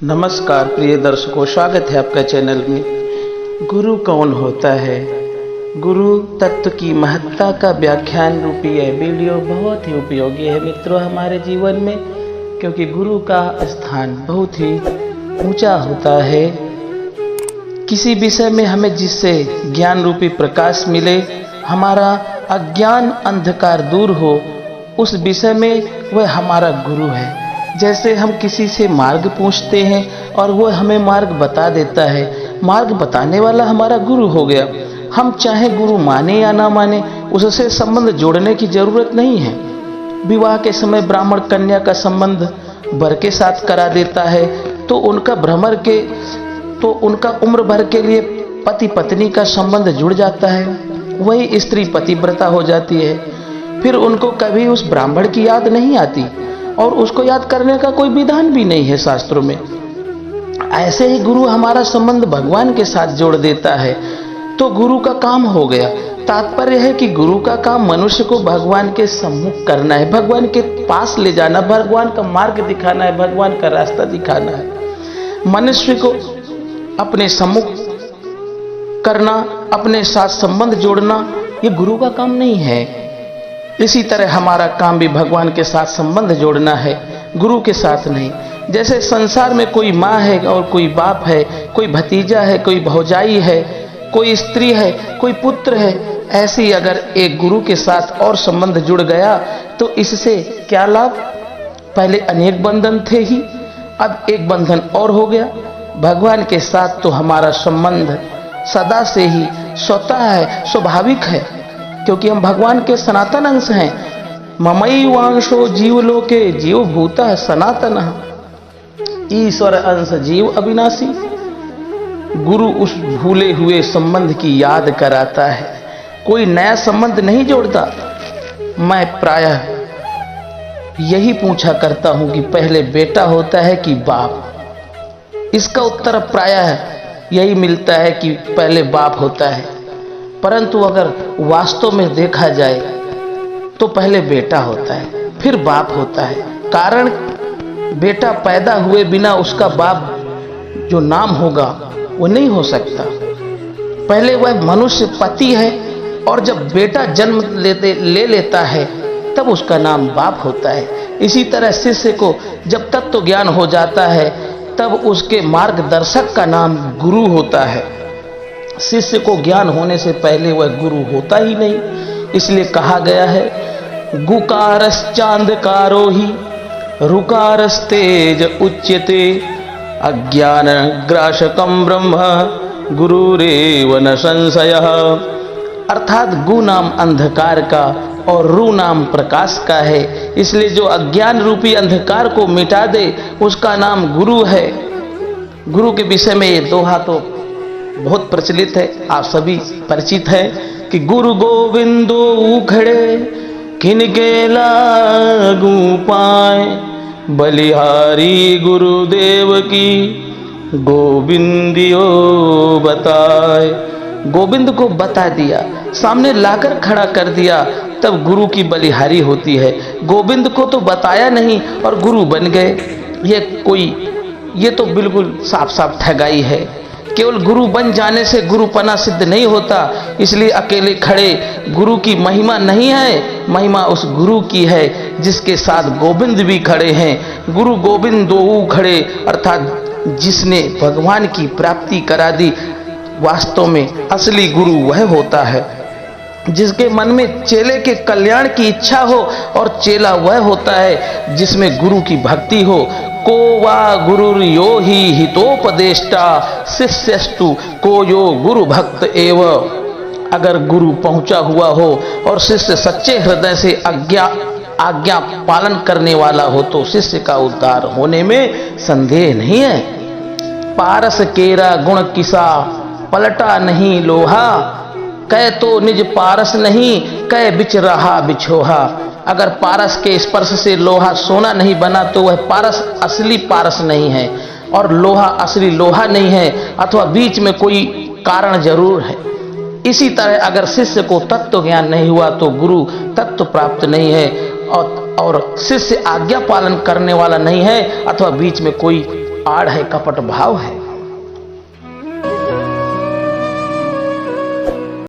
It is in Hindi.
नमस्कार प्रिय दर्शकों, स्वागत है आपका चैनल में। गुरु कौन होता है? गुरु तत्व की महत्ता का व्याख्यान रूपी यह वीडियो बहुत ही उपयोगी है मित्रों हमारे जीवन में, क्योंकि गुरु का स्थान बहुत ही ऊंचा होता है। किसी विषय में हमें जिससे ज्ञान रूपी प्रकाश मिले, हमारा अज्ञान अंधकार दूर हो, उस विषय में वह हमारा गुरु है। जैसे हम किसी से मार्ग पूछते हैं और वह हमें मार्ग बता देता है, मार्ग बताने वाला हमारा गुरु हो गया। हम चाहे गुरु माने या ना माने, उससे संबंध जोड़ने की जरूरत नहीं है। विवाह के समय ब्राह्मण कन्या का संबंध वर के साथ करा देता है तो उनका उम्र भर के लिए पति पत्नी का संबंध जुड़ जाता है। वही स्त्री पतिव्रता हो जाती है। फिर उनको कभी उस ब्राह्मण की याद नहीं आती और उसको याद करने का कोई विधान भी नहीं है शास्त्रों में। ऐसे ही गुरु हमारा संबंध भगवान के साथ जोड़ देता है, तो गुरु का काम हो गया। तात्पर्य है कि गुरु का काम मनुष्य को भगवान के सम्मुख करना है, भगवान के पास ले जाना, भगवान का मार्ग दिखाना है, भगवान का रास्ता दिखाना है। मनुष्य को अपने सम्मुख करना, अपने साथ संबंध जोड़ना, ये गुरु का काम नहीं है। इसी तरह हमारा काम भी भगवान के साथ संबंध जोड़ना है, गुरु के साथ नहीं। जैसे संसार में कोई माँ है और कोई बाप है, कोई भतीजा है, कोई भौजाई है, कोई स्त्री है, कोई पुत्र है, ऐसे ही अगर एक गुरु के साथ और संबंध जुड़ गया तो इससे क्या लाभ? पहले अनेक बंधन थे ही, अब एक बंधन और हो गया। भगवान के साथ तो हमारा संबंध सदा से ही स्वतः है, स्वाभाविक है, क्योंकि हम भगवान के सनातन अंश हैं। ममई वांशो जीवलोके जीव भूता सनातन, ईश्वर अंश जीव अविनाशी। गुरु उस भूले हुए संबंध की याद कराता है, कोई नया संबंध नहीं जोड़ता। मैं प्रायः यही पूछा करता हूं कि पहले बेटा होता है कि बाप? इसका उत्तर प्रायः यही मिलता है कि पहले बाप होता है, परंतु अगर वास्तव में देखा जाए तो पहले बेटा होता है, फिर बाप होता है। कारण बेटा पैदा हुए बिना उसका बाप जो नाम होगा वो नहीं हो सकता। पहले वह मनुष्य पति है और जब बेटा जन्म ले लेता है तब उसका नाम बाप होता है। इसी तरह शिष्य को जब तक तो ज्ञान हो जाता है तब उसके मार्गदर्शक का नाम गुरु होता है। शिष्य को ज्ञान होने से पहले वह गुरु होता ही नहीं। इसलिए कहा गया है गुकारश्चांधकारो ही रुकारस्तेज उच्यते, अज्ञान ग्राशकम ब्रह्म गुरुरेव न संशयः। अर्थात गु नाम अंधकार का और रू नाम प्रकाश का है। इसलिए जो अज्ञान रूपी अंधकार को मिटा दे उसका नाम गुरु है। गुरु के विषय में ये दोहा तो बहुत प्रचलित है, आप सभी परिचित है कि गुरु गोविंदो उखड़े किनके लागू पाए, बलिहारी गुरुदेव की गोविंदियो बताए। गोविंद को बता दिया, सामने लाकर खड़ा कर दिया, तब गुरु की बलिहारी होती है। गोविंद को तो बताया नहीं और गुरु बन गए, ये तो बिल्कुल साफ साफ ठगाई है। केवल गुरु बन जाने से गुरुपना सिद्ध नहीं होता। इसलिए अकेले खड़े गुरु की महिमा नहीं है, महिमा उस गुरु की है जिसके साथ गोविंद भी खड़े हैं। गुरु गोविंद दो खड़े, अर्थात जिसने भगवान की प्राप्ति करा दी। वास्तव में असली गुरु वह होता है जिसके मन में चेले के कल्याण की इच्छा हो, और चेला वह होता है जिसमें गुरु की भक्ति हो। को वा गुरु यो ही हितोपदेष्टा शिष्यस्तु को यो गुरु भक्त एव। अगर गुरु पहुंचा हुआ हो और शिष्य सच्चे हृदय से आज्ञा पालन करने वाला हो तो शिष्य का उद्धार होने में संदेह नहीं है। पारस केरा गुण किसा पलटा नहीं लोहा, कह तो निज पारस नहीं कह बिच रहा बिछोहा। अगर पारस के स्पर्श से लोहा सोना नहीं बना तो वह पारस असली पारस नहीं है और लोहा असली लोहा नहीं है, अथवा बीच में कोई कारण जरूर है। इसी तरह अगर शिष्य को तत्व ज्ञान नहीं हुआ तो गुरु तत्व प्राप्त नहीं है और शिष्य आज्ञा पालन करने वाला नहीं है, अथवा बीच में कोई आड़ है, कपट भाव है।